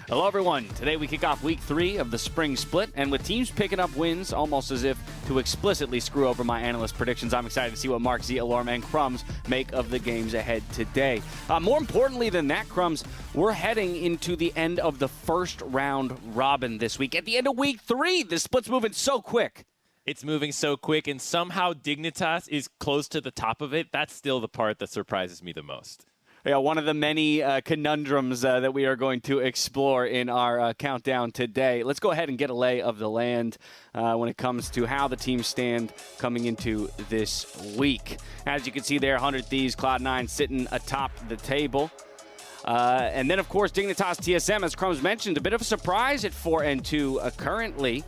Hello, everyone. Today we kick off week 3 of the spring split, and with teams picking up wins almost as if to explicitly screw over my analyst predictions, I'm excited to see what Mark, Z, Alorm, and Crumbs make of the games ahead today. More importantly than that, Crumbs, we're heading into the end of the first round robin this week. At the end of week 3, the split's moving so quick. It's moving so quick, and somehow Dignitas is close to the top of it. That's still the part that surprises me the most. Yeah, one of the many conundrums that we are going to explore in our countdown today. Let's go ahead and get a lay of the land when it comes to how the teams stand coming into this week. As you can see there, 100 Thieves, Cloud9 sitting atop the table. And then, of course, Dignitas TSM, as Crumbs mentioned, a bit of a surprise at 4-2 currently.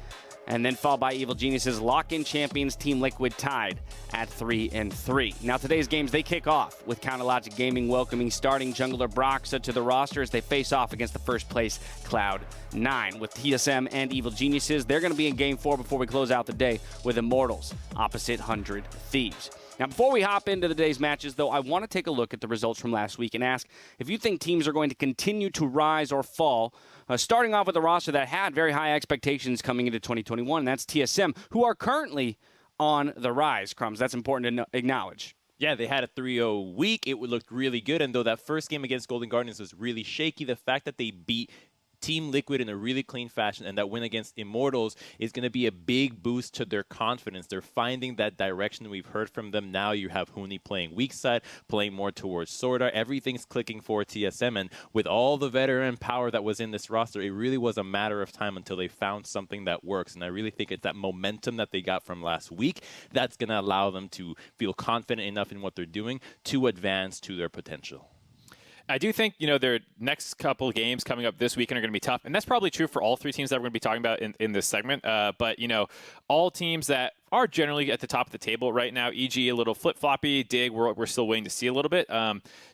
And then followed by Evil Genius's lock-in champions Team Liquid tied at 3-3. Now today's games, they kick off with Counterlogic Gaming welcoming starting jungler Broxah to the roster as they face off against the first place Cloud9. With TSM and Evil Geniuses, they're going to be in Game 4 before we close out the day with Immortals opposite 100 Thieves. Now, before we hop into today's matches, though, I want to take a look at the results from last week and ask if you think teams are going to continue to rise or fall, starting off with a roster that had very high expectations coming into 2021, and that's TSM, who are currently on the rise, Crumbs. That's important to acknowledge. Yeah, they had a 3-0 week. It looked really good, and though that first game against Golden Guardians was really shaky, the fact that they beat Team Liquid in a really clean fashion and that win against Immortals is going to be a big boost to their confidence. They're finding that direction. We've heard from them now. You have Huni playing weak side, playing more towards Swordart. Everything's clicking for TSM, and with all the veteran power that was in this roster, it really was a matter of time until they found something that works. And I really think it's that momentum that they got from last week that's going to allow them to feel confident enough in what they're doing to advance to their potential. I do think, their next couple games coming up this weekend are going to be tough. And that's probably true for all three teams that we're going to be talking about in this segment. But, all teams that are generally at the top of the table right now, e.g. a little flip-floppy, Dig, we're still waiting to see a little bit.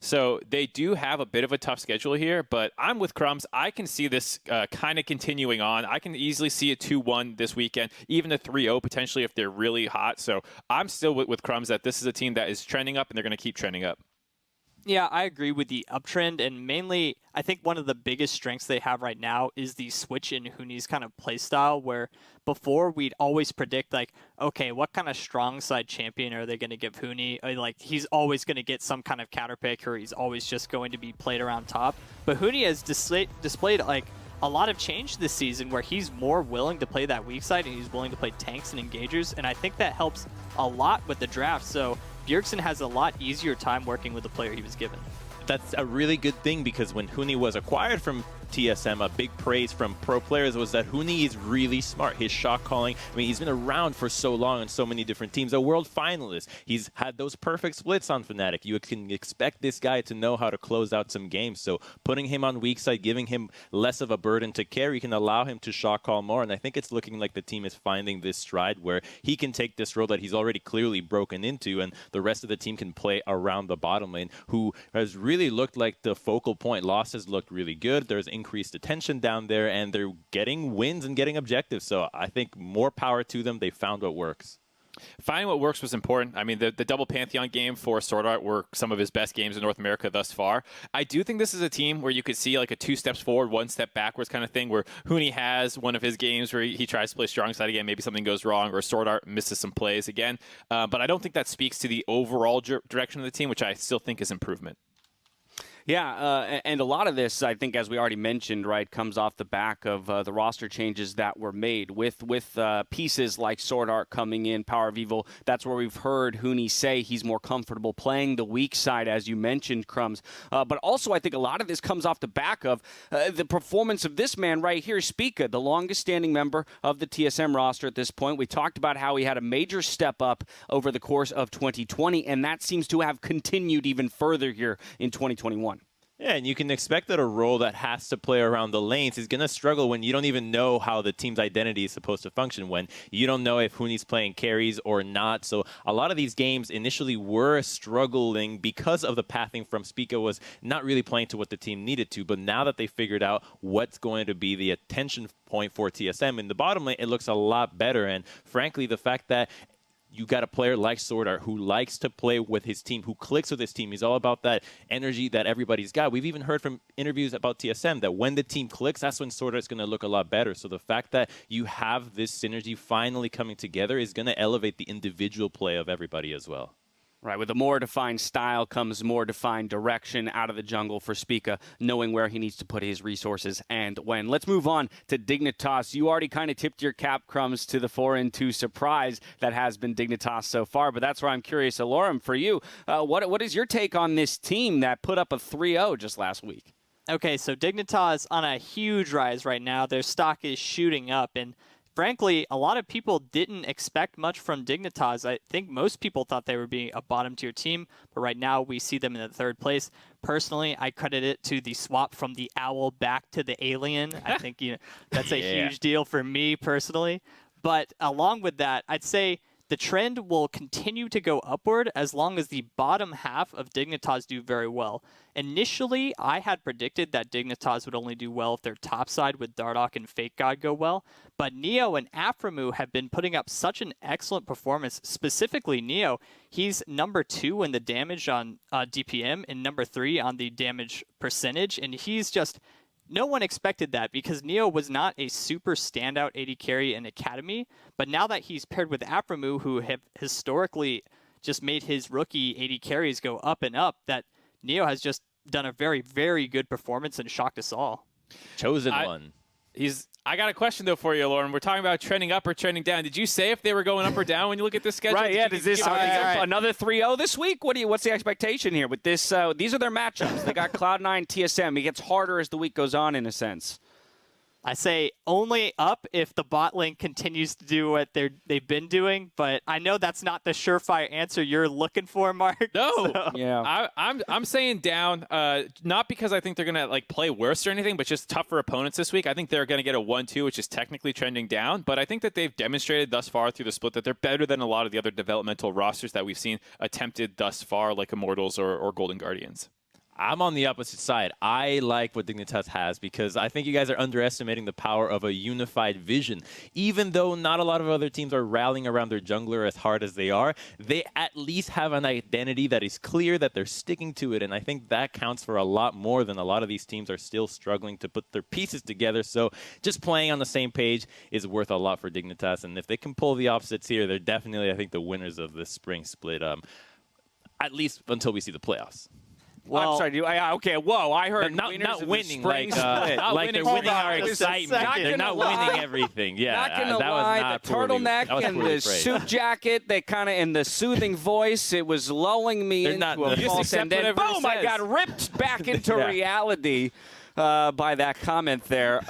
So they do have a bit of a tough schedule here. But I'm with Crumbs. I can see this kind of continuing on. I can easily see a 2-1 this weekend, even a 3-0 potentially if they're really hot. So I'm still with Crumbs that this is a team that is trending up, and they're going to keep trending up. Yeah, I agree with the uptrend, and mainly I think one of the biggest strengths they have right now is the switch in Huni's kind of play style, where before we'd always predict, like, okay, what kind of strong side champion are they going to give Huni? Like, he's always going to get some kind of counter pick, or he's always just going to be played around top. But Huni has displayed like a lot of change this season where he's more willing to play that weak side and he's willing to play tanks and engagers, and I think that helps a lot with the draft. So Bjergsen has a lot easier time working with the player he was given. That's a really good thing, because when Huni was acquired from TSM, a big praise from pro players was that Huni is really smart. His shot calling, he's been around for so long on so many different teams. A world finalist. He's had those perfect splits on Fnatic. You can expect this guy to know how to close out some games. So putting him on weak side, giving him less of a burden to carry, can allow him to shot call more. And I think it's looking like the team is finding this stride where he can take this role that he's already clearly broken into, and the rest of the team can play around the bottom lane, who has really looked like the focal point. Lost has looked really good. There's increased attention down there, and they're getting wins and getting objectives. So I think more power to them. They found what works. Finding what works was important. The double Pantheon game for Swordart were some of his best games in North America thus far. I do think this is a team where you could see like a 2 steps forward, 1 step backwards kind of thing, where Huni has one of his games where he tries to play strong side again, maybe something goes wrong, or Swordart misses some plays again. But I don't think that speaks to the overall direction of the team, which I still think is improvement. Yeah, and a lot of this, I think, as we already mentioned, right, comes off the back of the roster changes that were made with pieces like Swordart coming in, PowerOfEvil. That's where we've heard Huni say he's more comfortable playing the weak side, as you mentioned, Crumbs. But also, I think a lot of this comes off the back of the performance of this man right here, Spica, the longest-standing member of the TSM roster at this point. We talked about how he had a major step up over the course of 2020, and that seems to have continued even further here in 2021. Yeah, and you can expect that a role that has to play around the lanes is going to struggle when you don't even know how the team's identity is supposed to function, when you don't know if Huni's playing carries or not. So a lot of these games initially were struggling because of the pathing from Spica was not really playing to what the team needed to. But now that they figured out what's going to be the attention point for TSM in the bottom lane, it looks a lot better. And frankly, the fact that you got a player like Swordart who likes to play with his team, who clicks with his team. He's all about that energy that everybody's got. We've even heard from interviews about TSM that when the team clicks, that's when Swordart's going to look a lot better. So the fact that you have this synergy finally coming together is going to elevate the individual play of everybody as well. Right, with a more defined style comes more defined direction out of the jungle for Spica, knowing where he needs to put his resources and when. Let's move on to Dignitas. You already kind of tipped your cap, Crumbs, to the 4-2 surprise that has been Dignitas so far, but that's where I'm curious, Alorum, for you. What is your take on this team that put up a 3-0 just last week? Okay, so Dignitas on a huge rise right now. Their stock is shooting up, and frankly, a lot of people didn't expect much from Dignitas. I think most people thought they would be a bottom-tier team, but right now we see them in the 3rd place. Personally, I credit it to the swap from the owl back to the alien. I think that's a huge deal for me personally. But along with that, I'd say the trend will continue to go upward as long as the bottom half of Dignitas do very well. Initially, I had predicted that Dignitas would only do well if their top side with Dardoch and Fake God go well, but Neo and Aframu have been putting up such an excellent performance, specifically Neo. He's number 2 in the damage on DPM and number 3 on the damage percentage, and he's just... No one expected that because Neo was not a super standout AD carry in Academy, but now that he's paired with Aframu, who have historically just made his rookie AD carries go up and up, that Neo has just done a very, very good performance and shocked us all. Chosen one. I got a question, though, for you, Lauren. We're talking about trending up or trending down. Did you say if they were going up or down when you look at this schedule? Right, yeah. Is this another 3-0 this week? What's the expectation here with this? These are their matchups. They got Cloud9, TSM. It gets harder as the week goes on, in a sense. I say only up if the bot lane continues to do what they've been doing, but I know that's not the surefire answer you're looking for, Mark. No, so. Yeah, I'm saying down, not because I think they're gonna play worse or anything, but just tougher opponents this week. I think they're gonna get a 1-2, which is technically trending down, but I think that they've demonstrated thus far through the split that they're better than a lot of the other developmental rosters that we've seen attempted thus far, like Immortals or Golden Guardians. I'm on the opposite side. I like what Dignitas has because I think you guys are underestimating the power of a unified vision. Even though not a lot of other teams are rallying around their jungler as hard as they are, they at least have an identity that is clear, that they're sticking to it, and I think that counts for a lot more than a lot of these teams are still struggling to put their pieces together. So just playing on the same page is worth a lot for Dignitas, and if they can pull the opposites here, they're definitely, I think, the winners of this spring split, at least until we see the playoffs. Well, I'm sorry. Okay, whoa! I heard not winning, like they're winning our excitement. They're not winning everything. Yeah, not gonna lie. The turtleneck and the suit jacket, they kind of in the soothing voice, it was lulling me into a false, and then boom! I got ripped back into reality. By that comment there.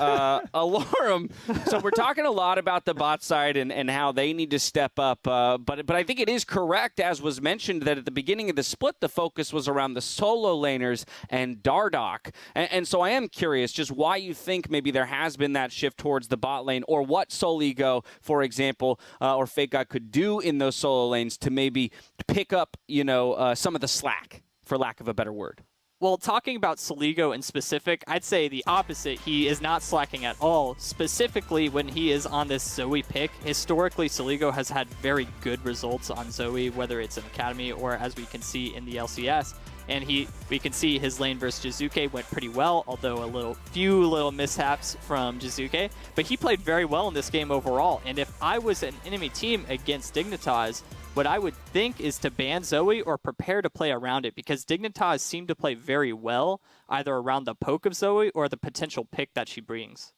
Alorum, so we're talking a lot about the bot side and how they need to step up, but I think it is correct, as was mentioned, that at the beginning of the split, the focus was around the solo laners and Dardoch. And so I am curious just why you think maybe there has been that shift towards the bot lane, or what Soligo, for example, or Fake God could do in those solo lanes to maybe pick up, some of the slack, for lack of a better word. Well, talking about Soligo in specific, I'd say the opposite. He is not slacking at all, specifically when he is on this Zoe pick. Historically, Soligo has had very good results on Zoe, whether it's in Academy or as we can see in the LCS. And we can see his lane versus Jizuke went pretty well, although a few little mishaps from Jizuke. But he played very well in this game overall. And if I was an enemy team against Dignitas, what I would think is to ban Zoe or prepare to play around it, because Dignitas seem to play very well either around the poke of Zoe or the potential pick that she brings.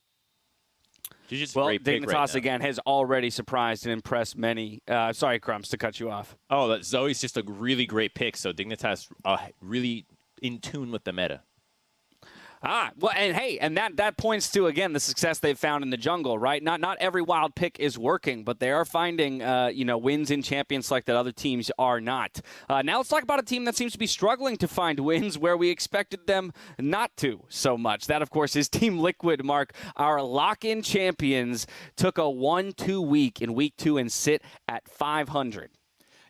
Well, Dignitas, again, has already surprised and impressed many. Sorry, Crumbs, to cut you off. Oh, Zoe's just a really great pick, so Dignitas really in tune with the meta. Well, and hey, and that points to, again, the success they've found in the jungle, right? Not every wild pick is working, but they are finding, wins in champions like that other teams are not. Now let's talk about a team that seems to be struggling to find wins where we expected them not to so much. That, of course, is Team Liquid, Mark. Our lock-in champions took a 1-2 week in week 2 and sit at 500.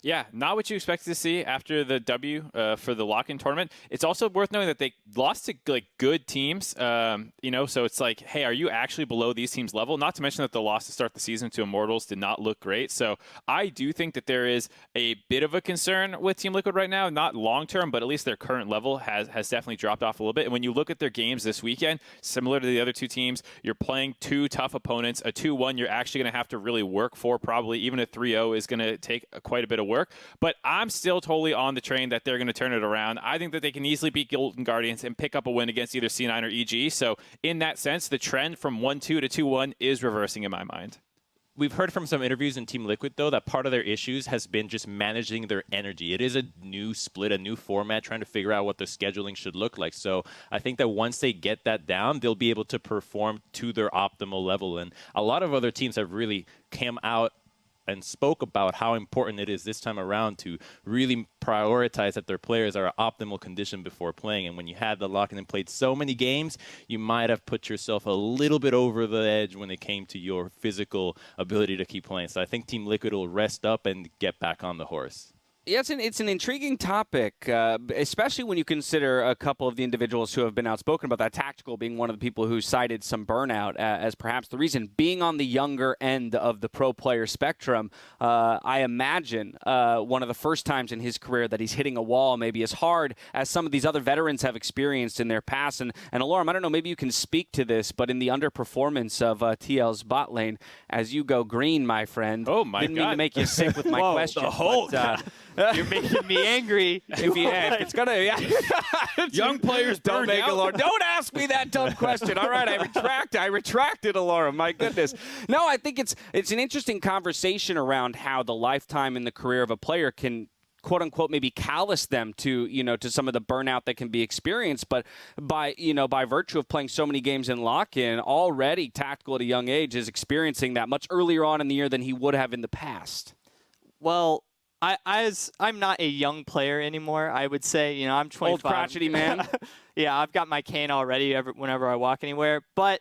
Yeah, not what you expected to see after the W for the lock-in tournament. It's also worth knowing that they lost to like good teams, you know, so it's like, hey, are you actually below these teams' level? Not to mention that the loss to start the season to Immortals did not look great. So I do think that there is a bit of a concern with Team Liquid right now, not long-term, but at least their current level has definitely dropped off a little bit. And when you look at their games this weekend, similar to the other two teams, you're playing two tough opponents. A 2-1 you're actually going to have to really work for, probably. Even a 3-0 is going to take quite a bit of work. But I'm still totally on the train that they're going to turn it around. I think that they can easily beat Golden Guardians and pick up a win against either C9 or EG. So in that sense, the trend from 1-2 to 2-1 is reversing in my mind. We've heard from some interviews in Team Liquid, though, that part of their issues has been just managing their energy. It is a new split, a new format, trying to figure out what the scheduling should look like. So I think that once they get that down, they'll be able to perform to their optimal level. And a lot of other teams have really come out and spoke about how important it is this time around to really prioritize that their players are in optimal condition before playing. And when you had the lock-in and played so many games, you might have put yourself a little bit over the edge when it came to your physical ability to keep playing. So I think Team Liquid will rest up and get back on the horse. Yeah, it's an intriguing topic, especially when you consider a couple of the individuals who have been outspoken about that. Tactical being one of the people who cited some burnout as perhaps the reason. Being on the younger end of the pro player spectrum, I imagine one of the first times in his career that he's hitting a wall maybe as hard as some of these other veterans have experienced in their past. And Alorum, I don't know, maybe you can speak to this, but in the underperformance of TL's bot lane, as you go green, my friend. Oh, my Didn't God. mean to make you sick with my Whoa, question. the Hulk. You're making me angry. If it's gonna, yeah. Young players don't burned make out. Alorum. Don't ask me that dumb question. All right, I retracted Alorum. My goodness. No, I think it's an interesting conversation around how the lifetime in the career of a player can, quote unquote, maybe callous them to, to some of the burnout that can be experienced. But by virtue of playing so many games in lock-in, already Tactical at a young age is experiencing that much earlier on in the year than he would have in the past. Well, I'm not a young player anymore. I would say, I'm 25. Old crotchety man. Yeah, I've got my cane already whenever I walk anywhere. But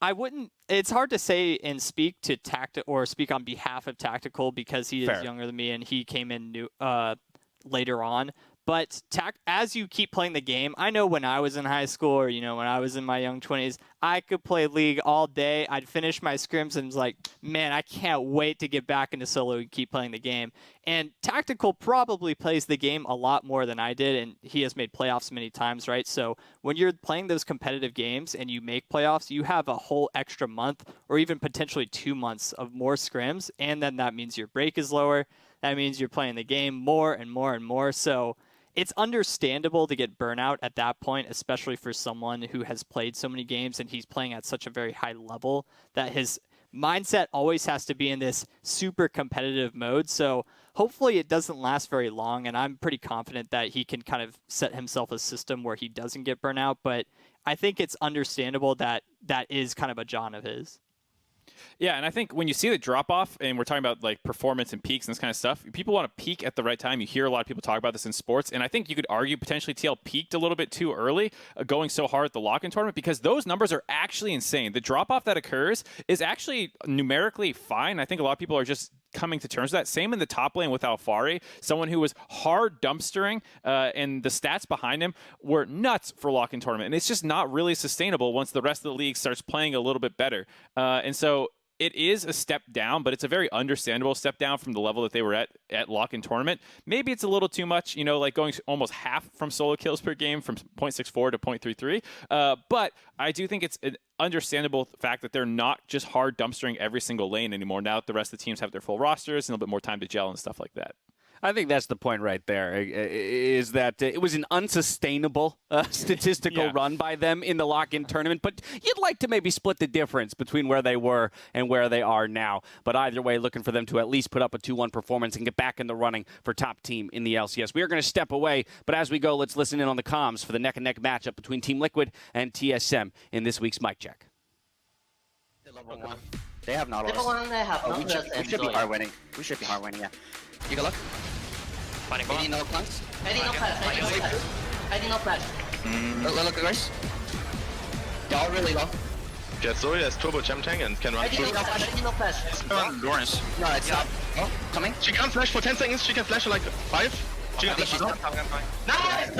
I wouldn't. It's hard to say and speak on behalf of Tactical because he is Fair. younger than me and he came in later on. But as you keep playing the game, I know when I was in high school or, when I was in my young 20s, I could play League all day. I'd finish my scrims and was like, man, I can't wait to get back into solo and keep playing the game. And Tactical probably plays the game a lot more than I did, and he has made playoffs many times, right? So when you're playing those competitive games and you make playoffs, you have a whole extra month or even potentially 2 months of more scrims, and then that means your break is lower. That means you're playing the game more and more and more. So it's understandable to get burnout at that point, especially for someone who has played so many games and he's playing at such a very high level that his mindset always has to be in this super competitive mode. So hopefully it doesn't last very long, and I'm pretty confident that he can kind of set himself a system where he doesn't get burnout. But I think it's understandable that that is kind of a John of his. Yeah, and I think when you see the drop-off, and we're talking about like performance and peaks and this kind of stuff, people want to peak at the right time. You hear a lot of people talk about this in sports, and I think you could argue potentially TL peaked a little bit too early, going so hard at the lock-in tournament, because those numbers are actually insane. The drop-off that occurs is actually numerically fine. I think a lot of people are just coming to terms with that. Same in the top lane with Alfari, someone who was hard dumpstering, and the stats behind him were nuts for lock-in tournament. And it's just not really sustainable once the rest of the league starts playing a little bit better. And so it is a step down, but it's a very understandable step down from the level that they were at lock-in tournament. Maybe it's a little too much, like going almost half from solo kills per game from 0.64 to 0.33. But I do think it's an understandable fact that they're not just hard dumpstering every single lane anymore now that the rest of the teams have their full rosters and a little bit more time to gel and stuff like that. I think that's the point right there, is that it was an unsustainable statistical run by them in the lock-in tournament, but you'd like to maybe split the difference between where they were and where they are now. But either way, looking for them to at least put up a 2-1 performance and get back in the running for top team in the LCS. We are going to step away, but as we go, let's listen in on the comms for the neck-and-neck matchup between Team Liquid and TSM in this week's Mic Check. Level 1. They have Nautilus. Level 1 they have We Nautilus and should be Zoe. hard winning. We should be hard winning, yeah. You good luck? Fighting AD no clunk. I did no flash, I did no flash. I did no flash. Look, guys. Y'all really low. Get Zoe as turbo gem tank and can run I didn't through. know flash, I didn't know flash. Lawrence. No, it's not. Oh, coming. She can't flash for 10 seconds. She can flash for like 5. She can flash. Nice!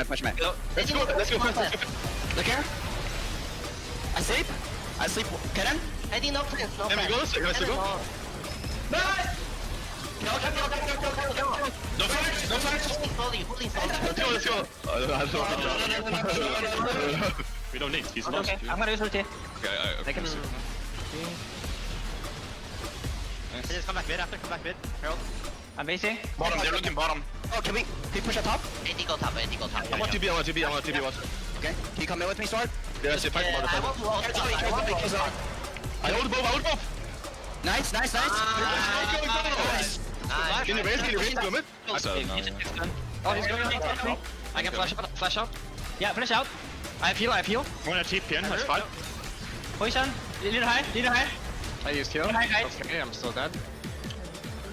Push me. Let's go first. Look here. I sleep. Cannon. I didn't know flash, no There we flash. go. Let's go. Nice! Kill. No flash. Holding slowly. Let's go. We don't need. He's lost. Okay, I'm gonna use ulti. Okay. Just come back mid after, come back mid. Herald. I'm basing. Bottom. They're looking bottom. Oh, can we push up top? AD go top. I want TB. Watch. Okay. Can you come in with me, Sword? Yeah, she fight about I it. want to ult top. I want to ult top. I hold both. Nice. Nice. Can you raise? Go mid. Oh, he's going on. I can flash out. Yeah, flash out. I heal. One TP in. That's fine. Position. Leader high. I use kill. Okay, I'm still dead.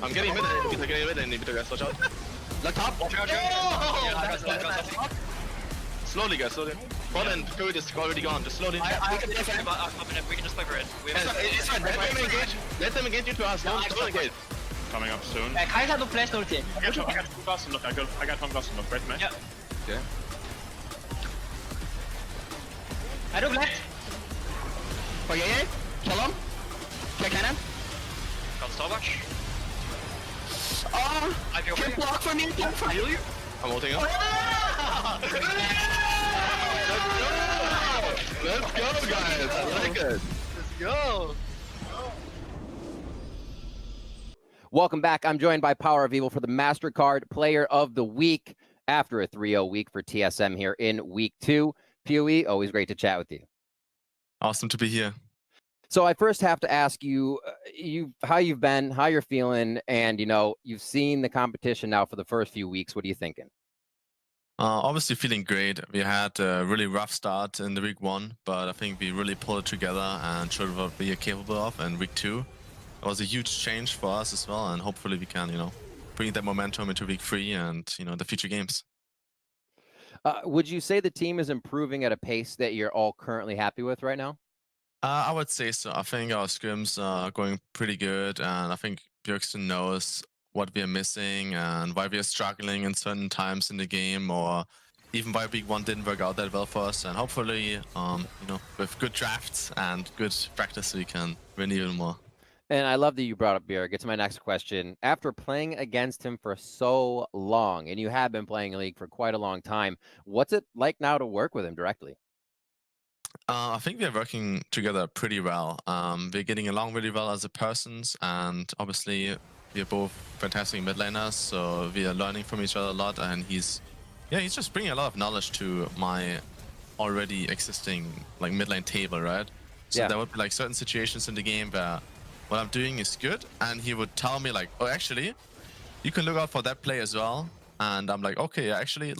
I'm getting mid. Guys, watch out. Look top. Slowly, guys. Bot and Curry is already gone. Just slowly. We can just cover it. It's fine. Let them engage into us. Don't engage. Coming up soon. Kaiser no flash ulti. I got one glass and look. I got one glass and look. Wait a minute. Yeah. Okay. I do left. Oh, yeah. Kill him. Kill cannon. Got Starbucks. Oh, can block for me. I'm holding up. Let's go, guys. I like it. Let's go. Welcome back. I'm joined by PowerOfEvil for the MasterCard Player of the Week after a 3-0 week for TSM here in Week 2. PoE, always great to chat with you. Awesome to be here. So I first have to ask you, how you've been, how you're feeling, and you've seen the competition now for the first few weeks. What are you thinking? Obviously feeling great. We had a really rough start in the week 1, but I think we really pulled it together and showed what we are capable of in week 2. It was a huge change for us as well, and hopefully we can, bring that momentum into week 3 and, the future games. Would you say the team is improving at a pace that you're all currently happy with right now? I would say so. I think our scrims are going pretty good, and I think Bjergsen knows what we are missing and why we are struggling in certain times in the game, or even why week 1 didn't work out that well for us. And hopefully, with good drafts and good practice, we can win even more. And I love that you brought up Bjerg. It's my next question. After playing against him for so long, and you have been playing League for quite a long time, what's it like now to work with him directly? I think we are working together pretty well. We're getting along really well as a persons, and obviously we are both fantastic mid laners, so we are learning from each other a lot. And he's just bringing a lot of knowledge to my already existing mid lane table, right? So there would be certain situations in the game where what I'm doing is good, and he would tell me oh, actually, you can look out for that play as well. And I'm like, okay, actually,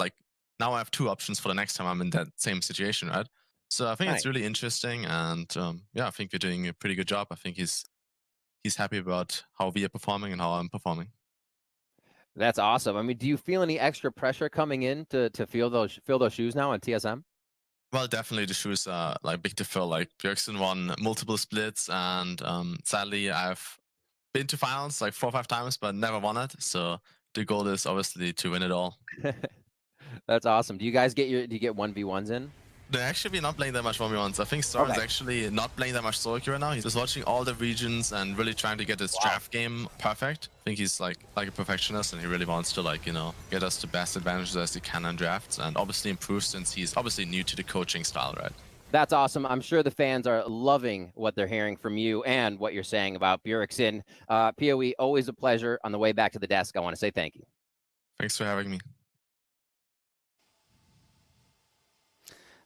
now I have 2 options for the next time I'm in that same situation, right? So I think it's really interesting, and I think we're doing a pretty good job. I think he's happy about how we are performing and how I'm performing. That's awesome. I mean, do you feel any extra pressure coming in to fill those shoes now in TSM? Well, definitely the shoes are big to fill. Bjergsen won multiple splits, and sadly I've been to finals 4 or 5 times, but never won it. So the goal is obviously to win it all. That's awesome. Do you guys get 1v1s in? They're actually not playing that much 1v1s. I think Storm is actually not playing that much solo queue right now. He's just watching all the regions and really trying to get his draft game perfect. I think he's like a perfectionist, and he really wants to get us the best advantages as he can in drafts, and obviously improve since he's obviously new to the coaching style, right? That's awesome. I'm sure the fans are loving what they're hearing from you and what you're saying about Bjergsen. PoE, always a pleasure. On the way back to the desk, I want to say thank you. Thanks for having me.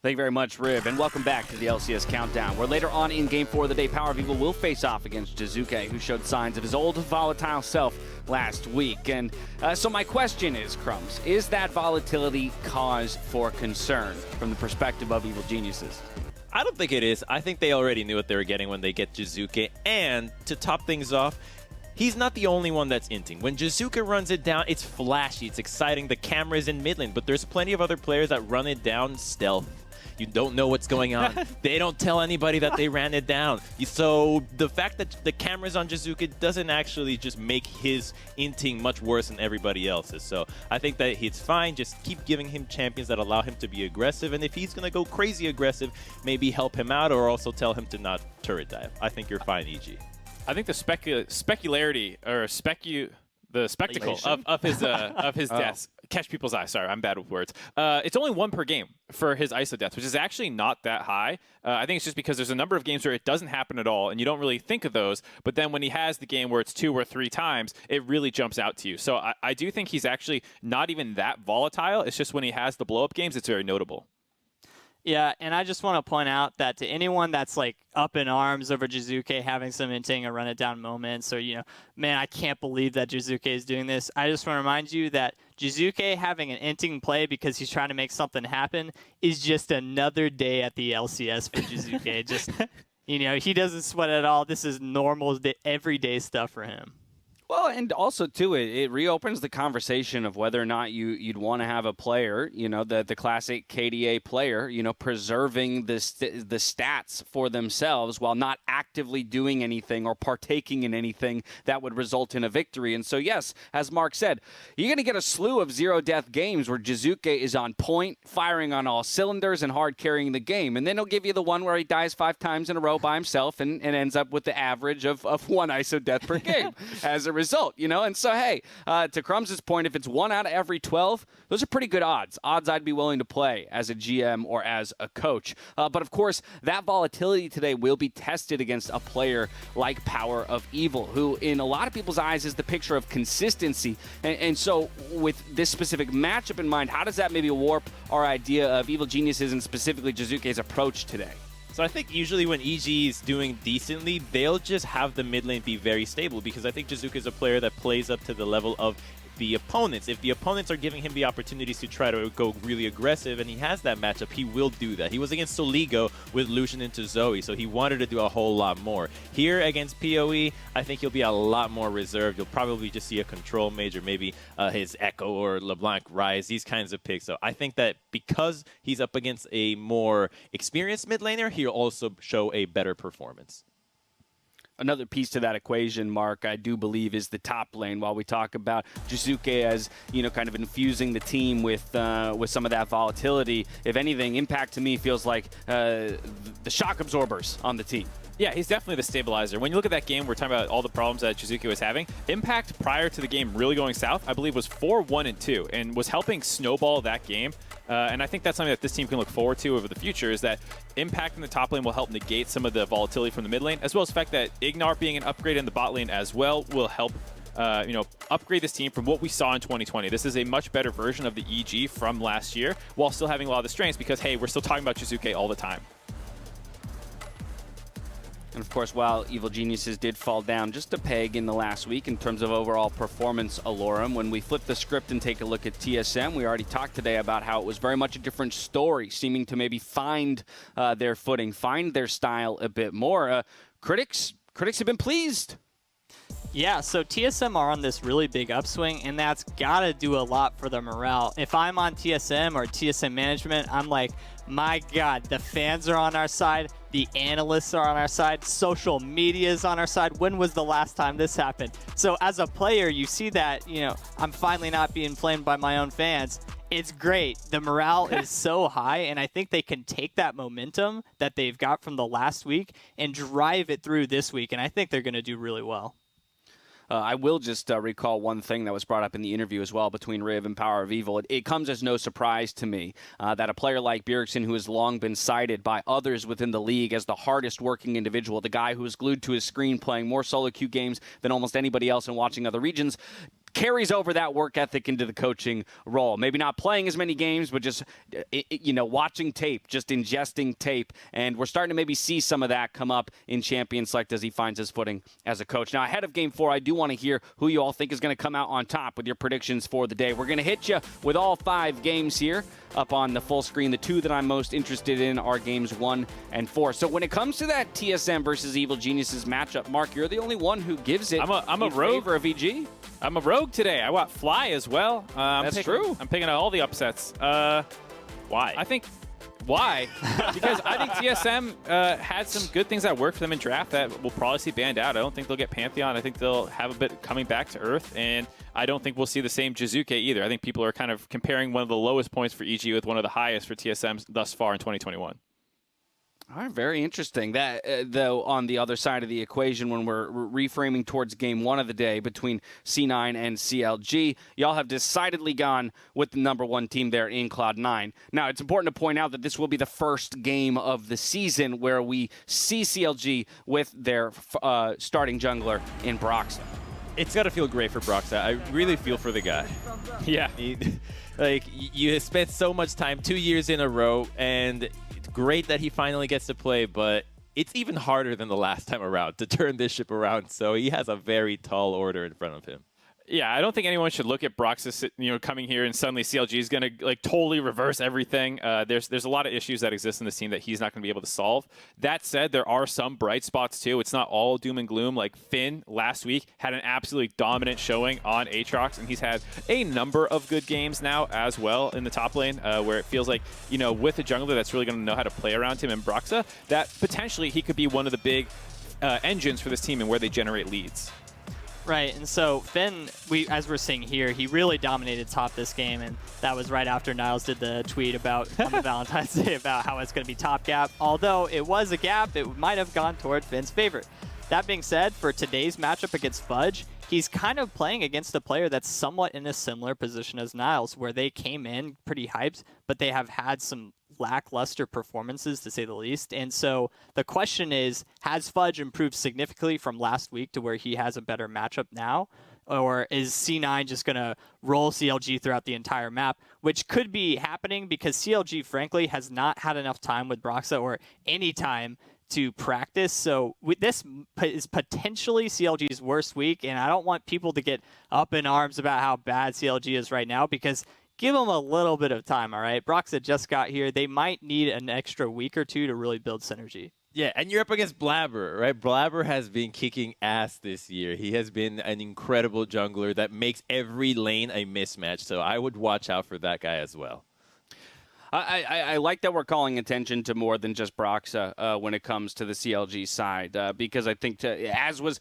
Thank you very much, Riv, and welcome back to the LCS Countdown, where later on in Game 4 of the day, PowerOfEvil will face off against Jizuke, who showed signs of his old volatile self last week. And so my question is, Crumbs, is that volatility cause for concern from the perspective of Evil Geniuses? I don't think it is. I think they already knew what they were getting when they get Jizuke, and to top things off, he's not the only one that's inting. When Jizuke runs it down, it's flashy, it's exciting, the camera is in mid lane, but there's plenty of other players that run it down stealth. You don't know what's going on. They don't tell anybody that they ran it down. So the fact that the camera's on Jizuke doesn't actually just make his inting much worse than everybody else's. So I think that it's fine. Just keep giving him champions that allow him to be aggressive. And if he's going to go crazy aggressive, maybe help him out or also tell him to not turret dive. I think you're fine, EG. I think the specularity or the spectacle of his deaths catch people's eyes. Sorry, I'm bad with words. It's only 1 per game for his ISO deaths, which is actually not that high. I think it's just because there's a number of games where it doesn't happen at all, and you don't really think of those. But then when he has the game where it's 2 or 3 times, it really jumps out to you. So I do think he's actually not even that volatile. It's just when he has the blow-up games, it's very notable. Yeah, and I just want to point out that to anyone that's like up in arms over Jizuke having some inting or run it down moments, or, man, I can't believe that Jizuke is doing this. I just want to remind you that Jizuke having an inting play because he's trying to make something happen is just another day at the LCS for Jizuke. Just, he doesn't sweat at all. This is normal, everyday stuff for him. Well, and also, too, it reopens the conversation of whether or not you'd want to have a player, the classic KDA player, preserving the stats for themselves while not actively doing anything or partaking in anything that would result in a victory. And so, yes, as Mark said, you're going to get a slew of zero-death games where Jizuke is on point, firing on all cylinders and hard carrying the game. And then he'll give you the one where he dies 5 times in a row by himself and ends up with the average of 1 ISO death per game as a result, and so, hey, to Crumbs' point, if it's 1 out of every 12, those are pretty good odds I'd be willing to play as a GM or as a coach. But of course, that volatility today will be tested against a player like PowerOfEvil, who in a lot of people's eyes is the picture of consistency. And so with this specific matchup in mind, how does that maybe warp our idea of Evil Genius's and specifically Jizuke's approach today? So I think usually when EG is doing decently, they'll just have the mid lane be very stable because I think Jizuke is a player that plays up to the level of the opponents. If the opponents are giving him the opportunities to try to go really aggressive and he has that matchup, he will do that. He was against Soligo with Lucian into Zoe, so he wanted to do a whole lot more. Here against PoE, I think he'll be a lot more reserved. You'll probably just see a control mage or maybe his Echo or LeBlanc Rise, these kinds of picks. So I think that because he's up against a more experienced mid laner, he'll also show a better performance. Another piece to that equation, Mark, I do believe is the top lane. While we talk about Jizuke as, kind of infusing the team with some of that volatility, if anything, Impact to me feels like the shock absorbers on the team. Yeah, he's definitely the stabilizer. When you look at that game, we're talking about all the problems that Jizuke was having. Impact prior to the game really going south, I believe, was 4-1-2 and was helping snowball that game. And I think that's something that this team can look forward to over the future, is that Impact in the top lane will help negate some of the volatility from the mid lane, as well as the fact that Ignar being an upgrade in the bot lane as well will help upgrade this team from what we saw in 2020. This is a much better version of the EG from last year, while still having a lot of the strengths because, hey, we're still talking about Jizuke all the time. And of course, while Evil Geniuses did fall down just a peg in the last week in terms of overall performance alorem, when we flip the script and take a look at TSM, we already talked today about how it was very much a different story, seeming to maybe find their footing, find their style a bit more. Critics have been pleased. Yeah, so TSM are on this really big upswing, and that's got to do a lot for their morale. If I'm on TSM or TSM management, I'm like, my God, the fans are on our side, the analysts are on our side, social media is on our side. When was the last time this happened? So as a player, you see that, I'm finally not being flamed by my own fans. It's great. The morale is so high, and I think they can take that momentum that they've got from the last week and drive it through this week, and I think they're going to do really well. I will just recall one thing that was brought up in the interview as well between Riv and PowerOfEvil. It comes as no surprise to me that a player like Bjergsen, who has long been cited by others within the league as the hardest working individual, the guy who is glued to his screen playing more solo queue games than almost anybody else and watching other regions, carries over that work ethic into the coaching role. Maybe not playing as many games, but just, watching tape, just ingesting tape. And we're starting to maybe see some of that come up in Champion Select as he finds his footing as a coach. Now, ahead of Game 4, I do want to hear who you all think is going to come out on top with your predictions for the day. We're going to hit you with all 5 games here up on the full screen. The 2 that I'm most interested in are games 1 and 4. So when it comes to that TSM versus Evil Geniuses matchup, Mark, you're the only one who gives it I'm a in rogue. favor of EG. I'm a rogue today. I want Fly as well. That's true. I'm picking out all the upsets. Why? I think Why? Because I think TSM had some good things that worked for them in draft that we'll probably see banned out. I don't think they'll get Pantheon. I think they'll have a bit coming back to Earth, and I don't think we'll see the same Jizuke either. I think people are kind of comparing one of the lowest points for EG with one of the highest for TSM thus far in 2021. All right, very interesting. That, though, on the other side of the equation, when we're reframing towards game one of the day between C9 and CLG, y'all have decidedly gone with the number one team there in Cloud9. Now, it's important to point out that this will be the first game of the season where we see CLG with their starting jungler in Broxah. It's got to feel great for Broxah. I really feel for the guy. Yeah. Like, you spent so much time, 2 years in a row, and it's great that he finally gets to play, but it's even harder than the last time around to turn this ship around. So he has a very tall order in front of him. Yeah, I don't think anyone should look at Broxah, coming here and suddenly CLG is going to totally reverse everything. There's a lot of issues that exist in this team that he's not going to be able to solve. That said, there are some bright spots too. It's not all doom and gloom. Like Finn last week had an absolutely dominant showing on Aatrox, and he's had a number of good games now as well in the top lane, where it feels like with a jungler that's really going to know how to play around him in Broxah, that potentially he could be one of the big engines for this team and where they generate leads. Right, and so Finn, as we're seeing here, he really dominated top this game, and that was right after Niles did the tweet about on the Valentine's Day about how it's going to be top gap. Although it was a gap, it might have gone toward Finn's favor. That being said, for today's matchup against Fudge, he's kind of playing against a player that's somewhat in a similar position as Niles, where they came in pretty hyped, but they have had some lackluster performances, to say the least. And so the question is, has Fudge improved significantly from last week to where he has a better matchup now? Or is C9 just going to roll CLG throughout the entire map, which could be happening because CLG, frankly, has not had enough time with Broxah or any time to practice. So this is potentially CLG's worst week, and I don't want people to get up in arms about how bad CLG is right now, because give them a little bit of time, all right? Broxah just got here. They might need an extra week or two to really build synergy. Yeah, and you're up against Blabber, right? Blabber has been kicking ass this year. He has been an incredible jungler that makes every lane a mismatch, so I would watch out for that guy as well. I like that we're calling attention to more than just Broxah when it comes to the CLG side, because I think as was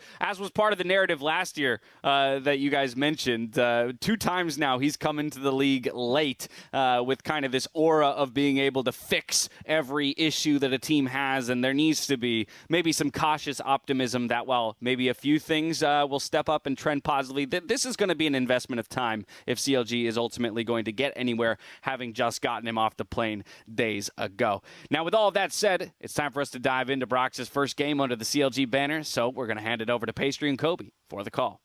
part of the narrative last year that you guys mentioned, 2 times now he's come into the league late with kind of this aura of being able to fix every issue that a team has, and there needs to be maybe some cautious optimism that while maybe a few things will step up and trend positively, this is going to be an investment of time if CLG is ultimately going to get anywhere, having just gotten him off the plane days ago. Now, with all of that said, it's time for us to dive into Broxah's first game under the CLG banner, so we're going to hand it over to Pastry and Kobe for the call.